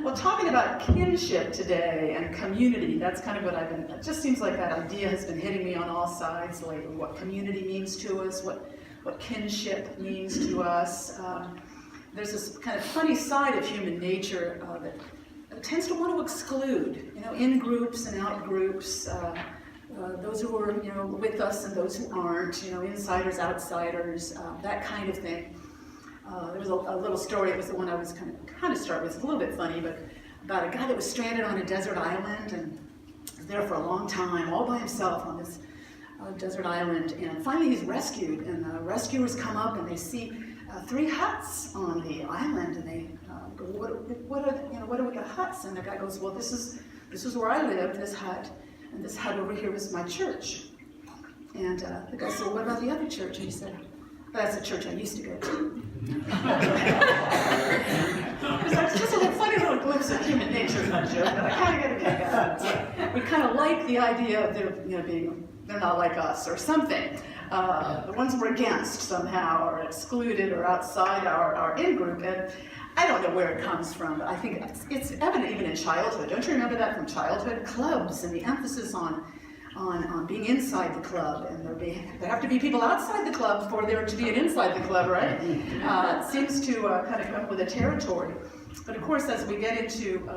Well, talking about kinship today and community, that's kind of what it just seems like that idea has been hitting me on all sides lately, what community means to us, what kinship means to us. There's this kind of funny side of human nature that tends to want to exclude, in groups and out groups, those who are, with us and those who aren't, insiders, outsiders, that kind of thing. There was a little story, it was the one I was kind of start with, it's a little bit funny, but about a guy that was stranded on a desert island and was there for a long time, all by himself on this desert island, and finally he's rescued, and the rescuers come up and they see 3 huts on the island, and they go, what are the huts? And the guy goes, well, this is where I live, this hut, and this hut over here is my church. And the guy said, well, what about the other church? And he said, that's the church I used to go to. It's just a funny little glimpse of human nature in that joke that I kind of get a kick out of. We kind of like the idea of they're not like us or something. The ones we're against somehow or excluded or outside our in-group. And I don't know where it comes from, but I think it's evident even in childhood. Don't you remember that from childhood? Clubs and the emphasis on being inside the club, and there have to be people outside the club for there to be an inside the club, right? It seems to kind of come with a territory. But of course, as we get into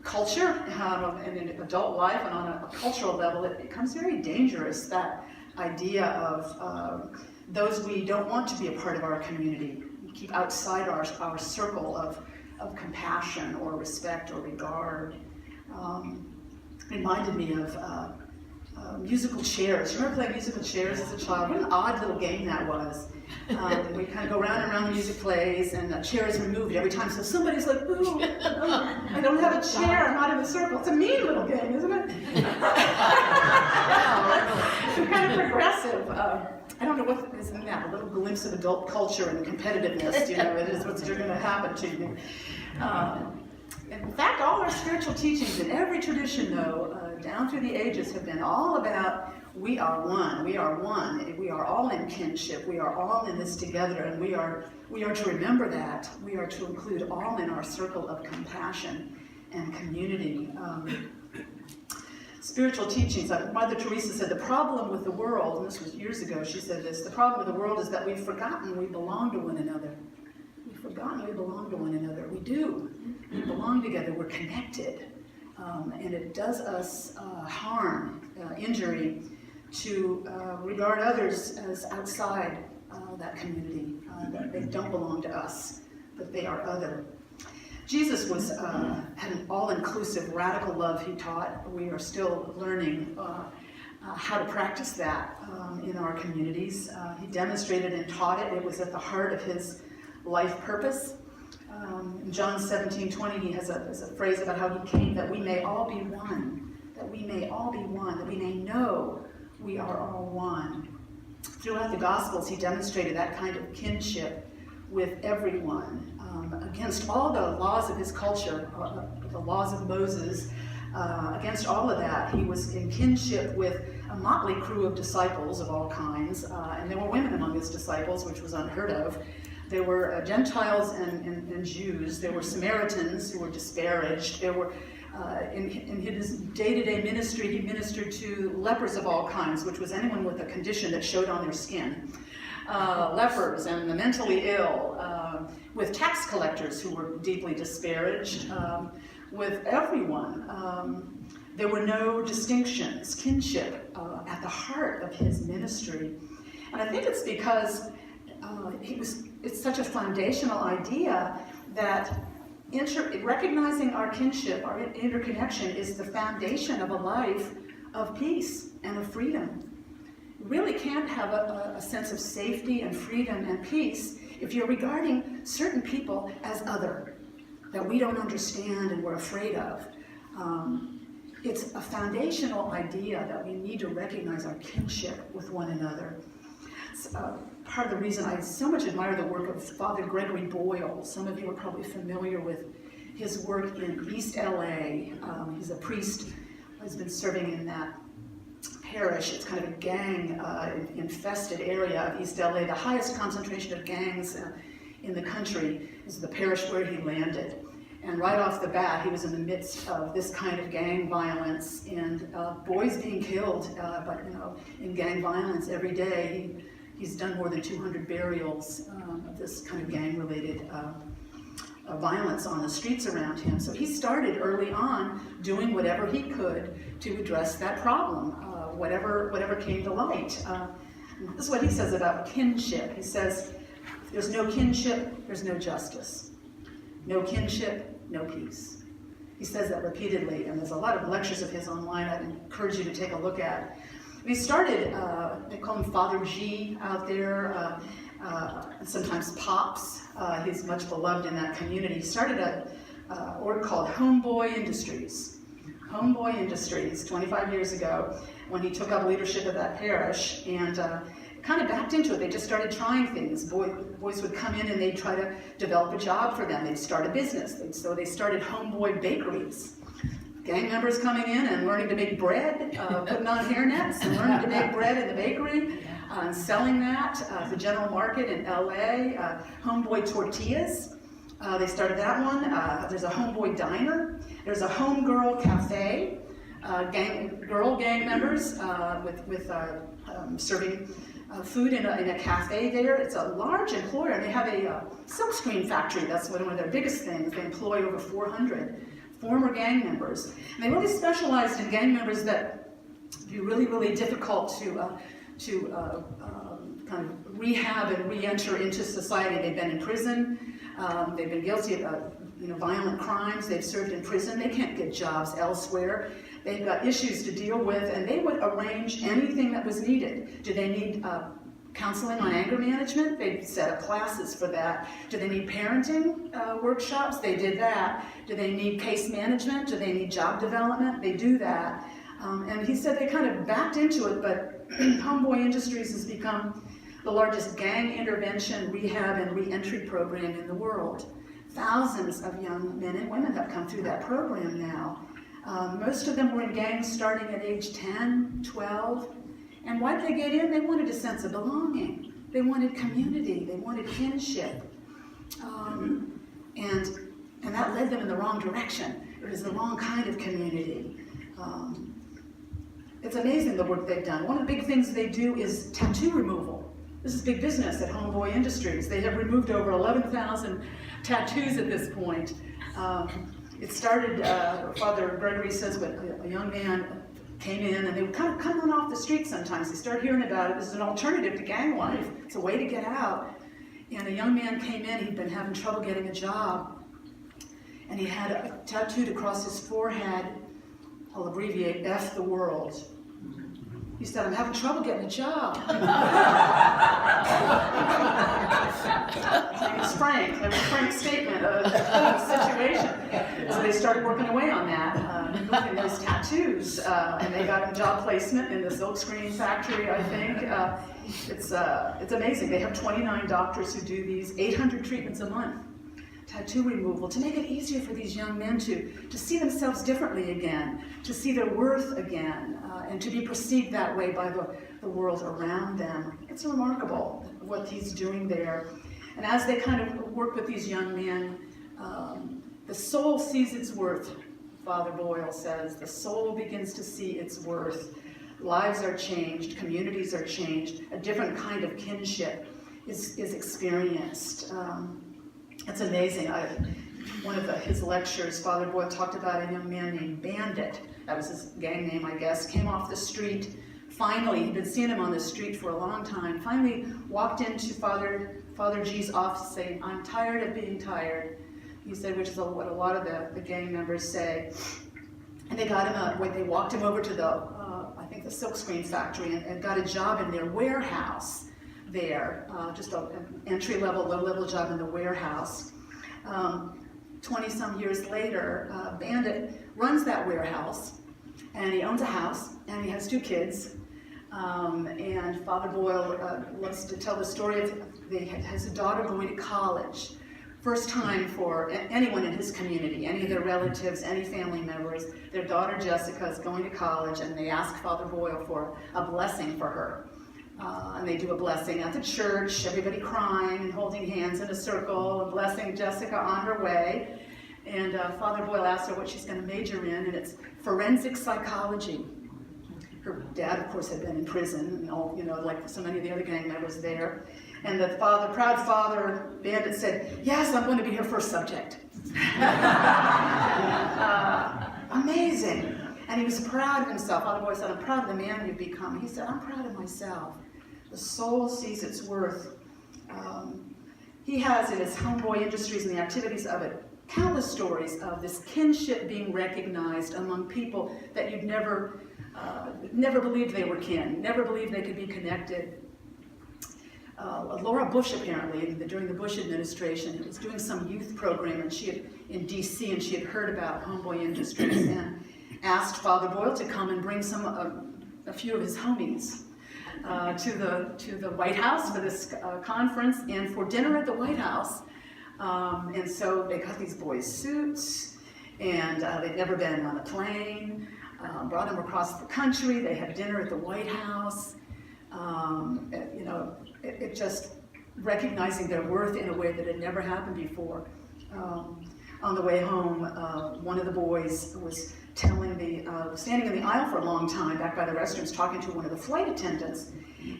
culture and in adult life and on a cultural level, it becomes very dangerous, that idea of those we don't want to be a part of our community. We keep outside our circle of compassion or respect or regard. Reminded me of musical chairs. Remember playing musical chairs as a child? What an odd little game that was. We kind of go round and round the music plays, and the chair is removed every time. So somebody's like, ooh, I don't have a chair, I'm not in the circle. It's a mean little game, isn't it? It's kind of progressive. I don't know what is in that, a little glimpse of adult culture and competitiveness, it is what's going to happen to you. In fact, all our spiritual teachings in every tradition, though, down through the ages, have been all about we are one, we are one, we are all in kinship, we are all in this together, and we are to remember that. We are to include all in our circle of compassion and community. Spiritual teachings, Mother Teresa said, the problem with the world, and this was years ago, she said this, the problem with the world is that we've forgotten we belong to one another. We've forgotten we belong to one another. We do. We belong together. We're connected. And it does us harm, injury, to regard others as outside that community, that they don't belong to us, but they are other. Jesus had an all-inclusive, radical love he taught. We are still learning how to practice that in our communities. He demonstrated and taught it. It was at the heart of his life purpose. In John 17:20, he has a phrase about how he came that we may all be one, that we may all be one, that we may know we are all one. Throughout the Gospels, he demonstrated that kind of kinship with everyone, against all the laws of his culture, the laws of Moses. Against all of that, he was in kinship with a motley crew of disciples of all kinds, and there were women among his disciples, which was unheard of. There were Gentiles and Jews. There were Samaritans who were disparaged. There were, in his day-to-day ministry, he ministered to lepers of all kinds, which was anyone with a condition that showed on their skin. Lepers and the mentally ill, with tax collectors who were deeply disparaged, with everyone. There were no distinctions, kinship at the heart of his ministry. And I think it's because it's such a foundational idea that recognizing our kinship, our interconnection, is the foundation of a life of peace and of freedom. You really can't have a sense of safety and freedom and peace if you're regarding certain people as other, that we don't understand and we're afraid of. It's a foundational idea that we need to recognize our kinship with one another. Part of the reason I so much admire the work of Father Gregory Boyle. Some of you are probably familiar with his work in East LA. He's a priest who has been serving in that parish. It's kind of a gang-infested area of East LA. The highest concentration of gangs in the country is the parish where he landed. And right off the bat, he was in the midst of this kind of gang violence and boys being killed, in gang violence every day. He's done more than 200 burials of this kind of gang-related violence on the streets around him. So he started early on doing whatever he could to address that problem, whatever came to light. This is what he says about kinship. He says, there's no kinship, there's no justice. No kinship, no peace. He says that repeatedly, and there's a lot of lectures of his online I'd encourage you to take a look at. He started, they call him Father G out there, sometimes Pops. He's much beloved in that community. He started a org called Homeboy Industries. Homeboy Industries, 25 years ago, when he took up leadership of that parish, and kind of backed into it. They just started trying things. Boys would come in and they'd try to develop a job for them. They'd start a business. So they started Homeboy Bakeries. Gang members coming in and learning to make bread, putting on hairnets and learning to make bread in the bakery, and selling that at the general market in LA. Homeboy Tortillas, they started that one. There's a Homeboy Diner. There's a Homegirl Cafe, girl gang members with serving food in a cafe there. It's a large employer. They have a silkscreen factory. That's one of their biggest things. They employ over 400 former gang members. And they really specialized in gang members that be really, really difficult to kind of rehab and re-enter into society. They've been in prison. They've been guilty of violent crimes. They've served in prison. They can't get jobs elsewhere. They've got issues to deal with, and they would arrange anything that was needed. Do they need counseling on anger management? They set up classes for that. Do they need parenting workshops? They did that. Do they need case management? Do they need job development? They do that. And he said they kind of backed into it, but Homeboy Industries has become the largest gang intervention, rehab, and re-entry program in the world. Thousands of young men and women have come through that program now. Most of them were in gangs starting at age 10, 12. And why did they get in? They wanted a sense of belonging. They wanted community. They wanted kinship. And that led them in the wrong direction. It was the wrong kind of community. It's amazing the work they've done. One of the big things they do is tattoo removal. This is big business at Homeboy Industries. They have removed over 11,000 tattoos at this point. It started, Father Gregory says, when a young man came in, and they would kind of come on off the street sometimes. They start hearing about it. This is an alternative to gang life. It's a way to get out. And a young man came in. He'd been having trouble getting a job. And he had a tattooed across his forehead, I'll abbreviate, F the world. He said, I'm having trouble getting a job. It's frank. It was a frank statement of the situation. So they started working away on that, removing those tattoos. And they got him job placement in the silkscreen factory, I think. It's amazing. They have 29 doctors who do these, 800 treatments a month. Tattoo removal, to make it easier for these young men to see themselves differently again, to see their worth again, and to be perceived that way by the world around them. It's remarkable what he's doing there. And as they kind of work with these young men, the soul sees its worth, Father Boyle says. The soul begins to see its worth. Lives are changed, communities are changed, a different kind of kinship is experienced. It's amazing. One of his lectures, Father Boyle talked about a young man named Bandit. That was his gang name, I guess. Came off the street. Finally, he'd been seeing him on the street for a long time. Finally walked into Father G's office saying, I'm tired of being tired. He said, which is what a lot of the gang members say. And they got him, they walked him over to I think the silkscreen factory and got a job in their warehouse there, just an entry-level, low-level job in the warehouse. 20-some years later, Bandit runs that warehouse, and he owns a house, and he has 2 kids. And Father Boyle loves to tell the story of has a daughter going to college. First time for anyone in his community, any of their relatives, any family members. Their daughter Jessica is going to college, and they ask Father Boyle for a blessing for her. And they do a blessing at the church, everybody crying and holding hands in a circle, and blessing Jessica on her way. And Father Boyle asked her what she's going to major in, and it's forensic psychology. Her dad, of course, had been in prison, and all, like so many of the other gang members there. And the proud father, Bandit, said, "Yes, I'm going to be her first subject." Amazing. And he was proud of himself. Father Boyle said, "I'm proud of the man you've become." He said, "I'm proud of myself." The soul sees its worth. He has in his Homeboy Industries and the activities of it countless stories of this kinship being recognized among people that you'd never believed they were kin, never believed they could be connected. Laura Bush, apparently, during the Bush administration, was doing some youth program in D.C., and she had heard about Homeboy Industries and asked Father Boyle to come and bring a few of his homies to the White House for this conference and for dinner at the White House. And so they got these boys suits, and they'd never been on a plane, brought them across the country. They had dinner at the White House. It just recognizing their worth in a way that had never happened before. On the way home, one of the boys was standing in the aisle for a long time back by the restrooms, talking to one of the flight attendants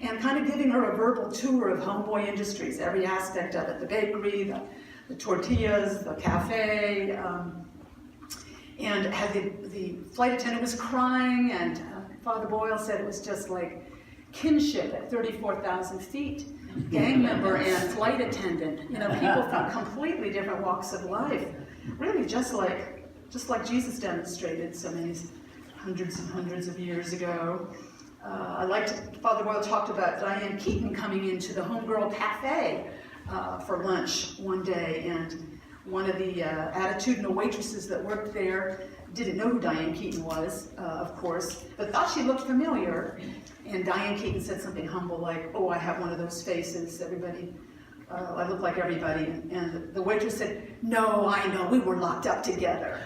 and kind of giving her a verbal tour of Homeboy Industries, every aspect of it, the bakery, the tortillas, the cafe, and the flight attendant was crying, and Father Boyle said it was just like kinship at 34,000 feet, gang member and flight attendant, people from completely different walks of life, really just like Jesus demonstrated so many hundreds and hundreds of years ago. Father Boyle talked about Diane Keaton coming into the Homegirl Cafe for lunch one day, and one of the attitudinal waitresses that worked there didn't know who Diane Keaton was, of course, but thought she looked familiar. And Diane Keaton said something humble like, "Oh, I have one of those faces, everybody, I look like everybody." And the waitress said, "No, I know, we were locked up together."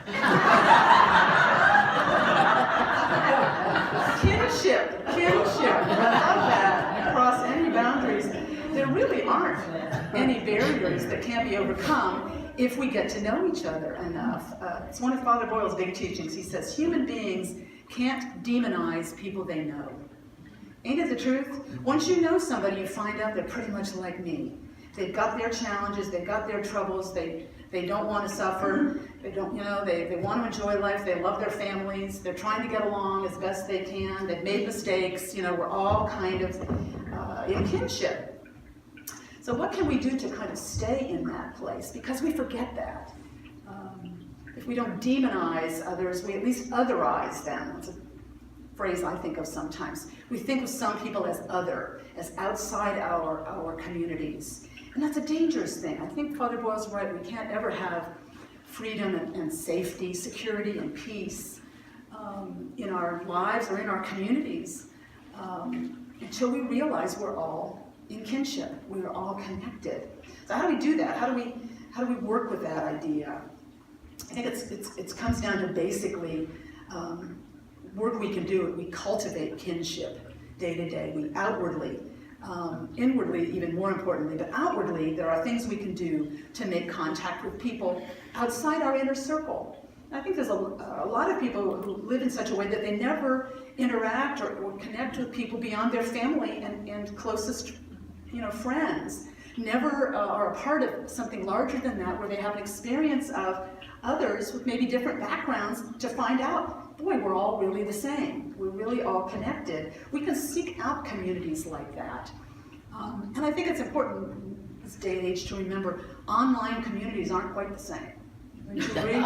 Kinship, I love that, across any boundaries. There really aren't any barriers that can't be overcome if we get to know each other enough. It's one of Father Boyle's big teachings. He says, human beings can't demonize people they know. Ain't it the truth? Once you know somebody, you find out they're pretty much like me. They've got their challenges, they've got their troubles, they don't want to suffer, they want to enjoy life, they love their families, they're trying to get along as best they can, they've made mistakes, we're all kind of in kinship. So what can we do to kind of stay in that place? Because we forget that. If we don't demonize others, we at least otherize them. It's a phrase I think of sometimes. We think of some people as other, as outside our communities. And that's a dangerous thing. I think Father Boyle's right. We can't ever have freedom and safety, security and peace in our lives or in our communities until we realize we're all in kinship. We're all connected. So how do we do that? How do we work with that idea? I think it comes down to basically work we can do. We cultivate kinship day to day. We outwardly, inwardly even more importantly, but outwardly there are things we can do to make contact with people outside our inner circle. I think there's a lot of people who live in such a way that they never interact or connect with people beyond their family and closest friends. Never are a part of something larger than that, where they have an experience of others with maybe different backgrounds to find out, boy, we're all really the same. We're really all connected. We can seek out communities like that. And I think it's important in this day and age to remember online communities aren't quite the same. Wouldn't you agree?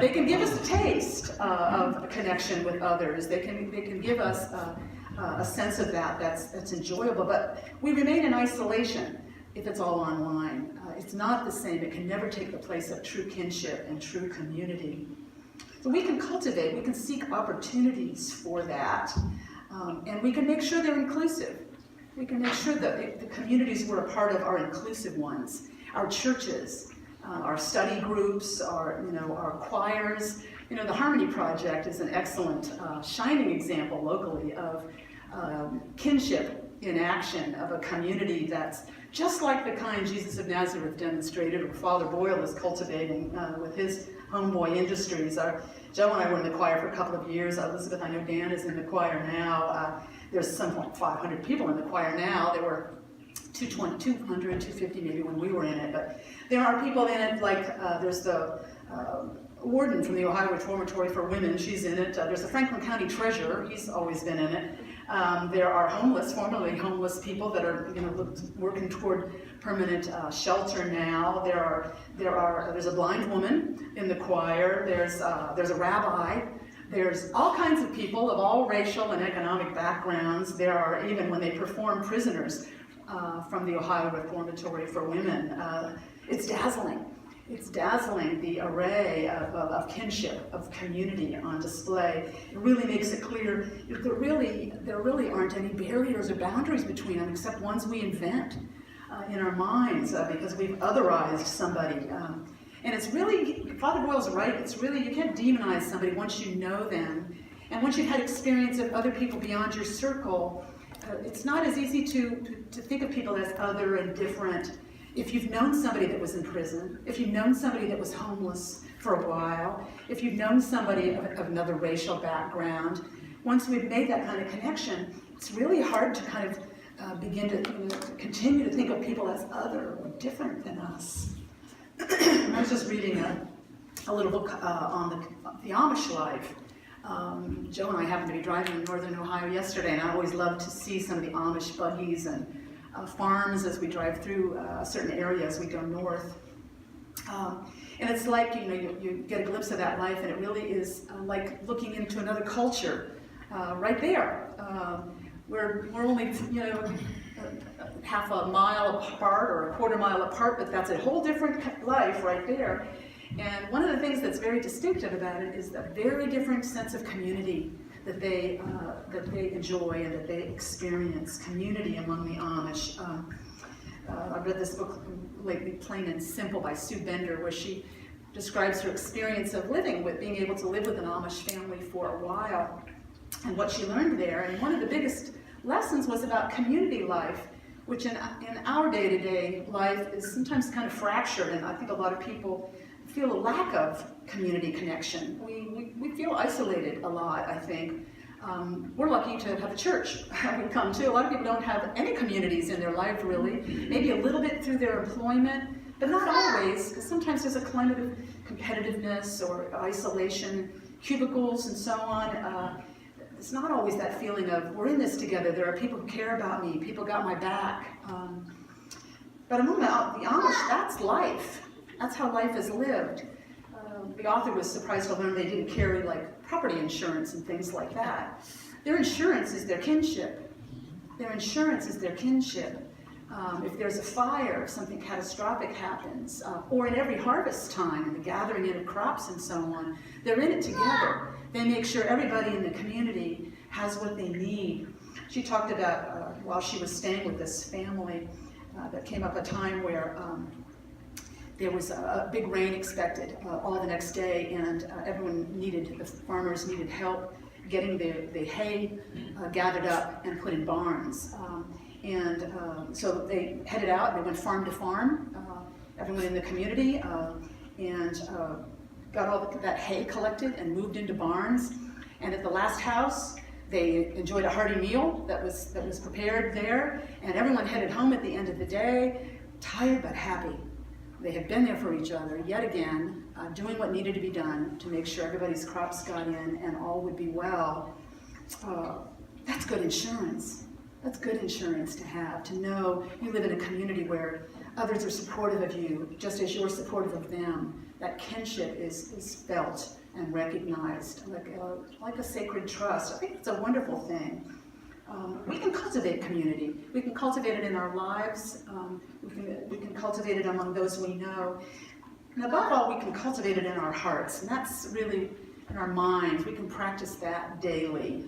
They can give us a taste of a connection with others. They can give us a sense of that's enjoyable, but we remain in isolation if it's all online. It's not the same. It can never take the place of true kinship and true community. So we can cultivate, we can seek opportunities for that, and we can make sure they're inclusive. We can make sure that the communities we're a part of are inclusive ones. Our churches, our study groups, our choirs. The Harmony Project is an excellent, shining example locally of kinship in action of a community that's just like the kind Jesus of Nazareth demonstrated, or Father Boyle is cultivating with his Homeboy Industries. Joe and I were in the choir for a couple of years. Elizabeth, I know Dan is in the choir now. There's something like 500 people in the choir now. There were 200, 250 maybe when we were in it. But there are people in it, like there's the warden from the Ohio Reformatory for Women. She's in it. There's the Franklin County Treasurer. He's always been in it. There are formerly homeless people that are working toward permanent shelter now. There's a blind woman in the choir. There's a rabbi. There's all kinds of people of all racial and economic backgrounds. There are even, when they perform, prisoners from the Ohio Reformatory for Women. It's dazzling. It's dazzling, the array of kinship, of community on display. It really makes it clear there really aren't any barriers or boundaries between them except ones we invent in our minds because we've otherized somebody. And it's really, Father Boyle's right, it's really, you can't demonize somebody once you know them. And once you've had experience of other people beyond your circle, it's not as easy to think of people as other and different. If you've known somebody that was in prison, if you've known somebody that was homeless for a while, if you've known somebody of another racial background, once we've made that kind of connection, it's really hard to kind of begin to continue to think of people as other or different than us. I was just reading a little book on the Amish life. Joe and I happened to be driving in northern Ohio yesterday, and I always love to see some of the Amish buggies and farms as we drive through certain areas. We go north. And it's like, you get a glimpse of that life, and it really is like looking into another culture right there. We're only, half a mile apart or a quarter mile apart, but that's a whole different life right there. And one of the things that's very distinctive about it is the very different sense of community that they enjoy and that they experience, community among the Amish. I read this book lately, Plain and Simple, by Sue Bender, where she describes her experience of being able to live with an Amish family for a while, and what she learned there. And one of the biggest lessons was about community life, which in our day-to-day life is sometimes kind of fractured, and I think a lot of people feel a lack of community connection. We feel isolated a lot, I think. We're lucky to have a church we come to. A lot of people don't have any communities in their life, really. Maybe a little bit through their employment, but not always, because sometimes there's a climate of competitiveness or isolation, cubicles and so on. It's not always that feeling of, we're in this together, there are people who care about me, people got my back. But among the Amish, that's life. That's how life is lived. The author was surprised to learn they didn't carry property insurance and things like that. Their insurance is their kinship. Their insurance is their kinship. If there's a fire, if something catastrophic happens, or in every harvest time, in the gathering in of crops and so on, they're in it together. They make sure everybody in the community has what they need. She talked about, while she was staying with this family, there came up a time where there was a big rain expected all the next day, and the farmers needed help getting the hay gathered up and put in barns. So they headed out, they went farm to farm, everyone in the community, and got all that hay collected and moved into barns. And at the last house, they enjoyed a hearty meal that was prepared there, and everyone headed home at the end of the day, tired but happy. They had been there for each other, yet again, doing what needed to be done to make sure everybody's crops got in and all would be well. That's good insurance. That's good insurance to have, to know you live in a community where others are supportive of you, just as you're supportive of them. That kinship is felt and recognized, like a sacred trust. I think it's a wonderful thing. We can cultivate community. We can cultivate it in our lives. We can cultivate it among those we know. And above all, we can cultivate it in our hearts. And that's really in our minds. We can practice that daily.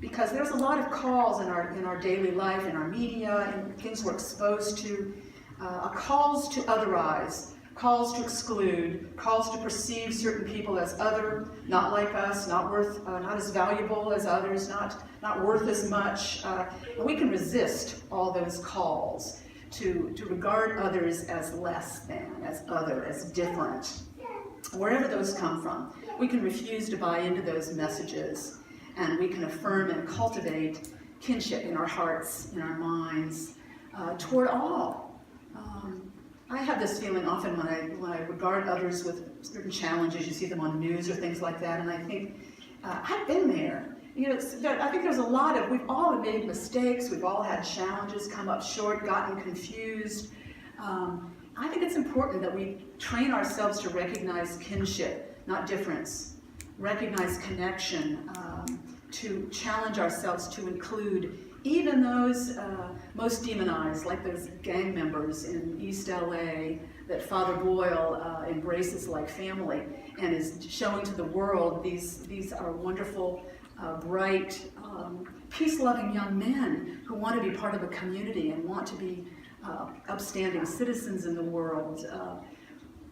Because there's a lot of calls in our daily life, in our media, and things we're exposed to, calls to otherize, calls to exclude, calls to perceive certain people as other, not like us, not worth, not as valuable as others, not worth as much. And we can resist all those calls to regard others as less than, as other, as different. Wherever those come from, we can refuse to buy into those messages, and we can affirm and cultivate kinship in our hearts, in our minds, toward all. I have this feeling often when I regard others with certain challenges. You see them on news or things like that, and I think, I've been there. You know, I think there's a lot of, we've all made mistakes, we've all had challenges, come up short, gotten confused. I think it's important that we train ourselves to recognize kinship, not difference, recognize connection, to challenge ourselves to include even those most demonized, like those gang members in East LA that Father Boyle embraces like family and is showing to the world these are wonderful, bright, peace-loving young men who want to be part of a community and want to be upstanding citizens in the world.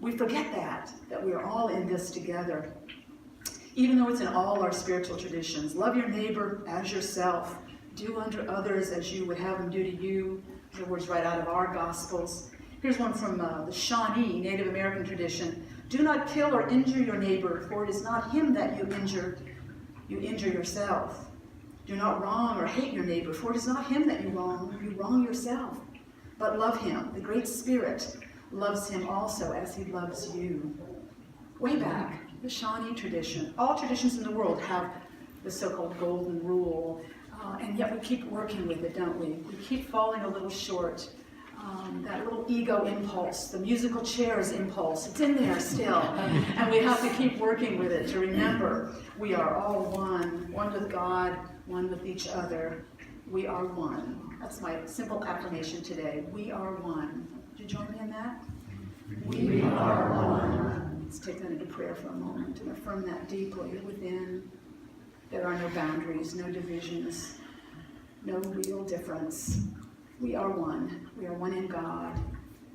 We forget that we are all in this together. Even though it's in all our spiritual traditions, love your neighbor as yourself. Do unto others as you would have them do to you. Those are words right out of our Gospels. Here's one from the Shawnee Native American tradition. Do not kill or injure your neighbor, for it is not him that you injure yourself. Do not wrong or hate your neighbor, for it is not him that you wrong yourself. But love him. The Great Spirit loves him also as he loves you. Way back, the Shawnee tradition. All traditions in the world have the so-called golden rule. And yet we keep working with it, don't we? We keep falling a little short. That little ego impulse, the musical chairs impulse, it's in there still. And we have to keep working with it to remember we are all one with God, one with each other. We are one. That's my simple affirmation today. We are one. Would you join me in that? We are one. Let's take that into prayer for a moment and affirm that deeply within. There are no boundaries, no divisions, no real difference. We are one. We are one in God.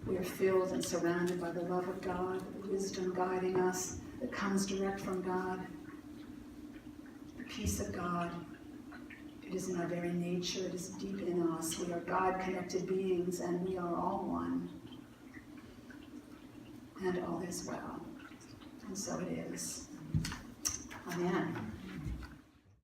We are filled and surrounded by the love of God, the wisdom guiding us that comes direct from God, the peace of God. It is in our very nature. It is deep in us. We are God-connected beings, and we are all one. And all is well. And so it is. Amen.